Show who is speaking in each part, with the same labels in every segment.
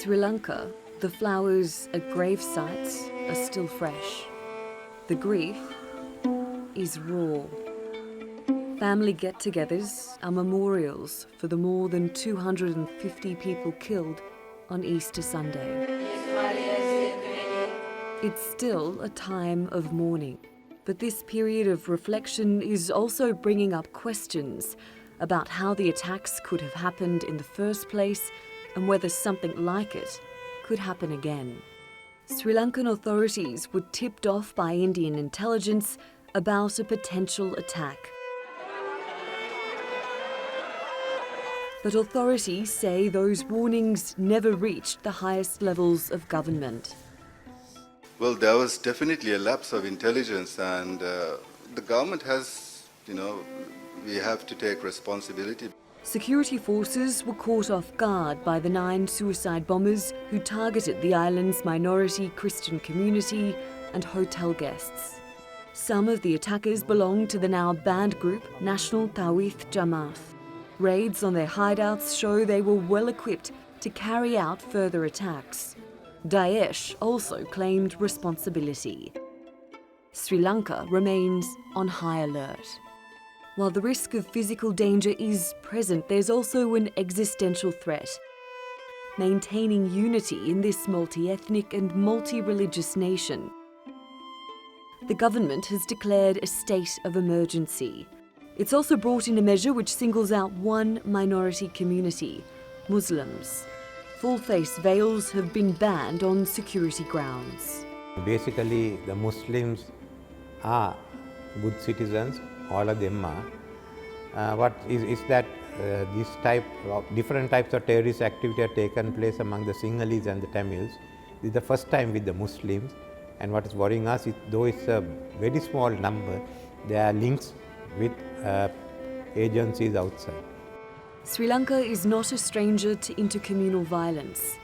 Speaker 1: Sri Lanka, the flowers at grave sites are still fresh. The grief is raw. Family get-togethers are memorials for the more than 250 people killed on Easter Sunday. It's still a time of mourning, but this period of reflection is also bringing up questions about how the attacks could have happened in the first place and whether something like it could happen again. Sri Lankan authorities were tipped off by Indian intelligence about a potential attack. But authorities say those warnings never reached the highest levels of government.
Speaker 2: Well, there was definitely a lapse of intelligence, and the government has, we have to take responsibility.
Speaker 1: Security forces were caught off guard by the 9 suicide bombers who targeted the island's minority Christian community and hotel guests. Some of the attackers belonged to the now banned group National Tawhid Jamaat. Raids on their hideouts show they were well equipped to carry out further attacks. Daesh also claimed responsibility. Sri Lanka remains on high alert. While the risk of physical danger is present, there's also an existential threat. Maintaining unity in this multi-ethnic and multi-religious nation. The government has declared a state of emergency. It's also brought in a measure which singles out one minority community, Muslims. Full-face veils have been banned on security grounds.
Speaker 3: Basically, the Muslims are good citizens, all of them are. What is that this type of different types of terrorist activity have taken place among the Sinhalese and the Tamils. This is the first time with the Muslims, and what is worrying us is, though it's a very small number, there are links with agencies outside.
Speaker 1: Sri Lanka is not a stranger to intercommunal violence.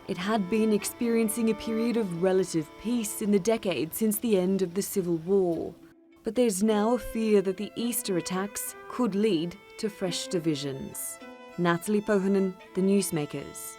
Speaker 1: It had been experiencing a period of relative peace in the decade since the end of the Civil War. But there's now a fear that the Easter attacks could lead to fresh divisions. Natalie Pohanen, The Newsmakers.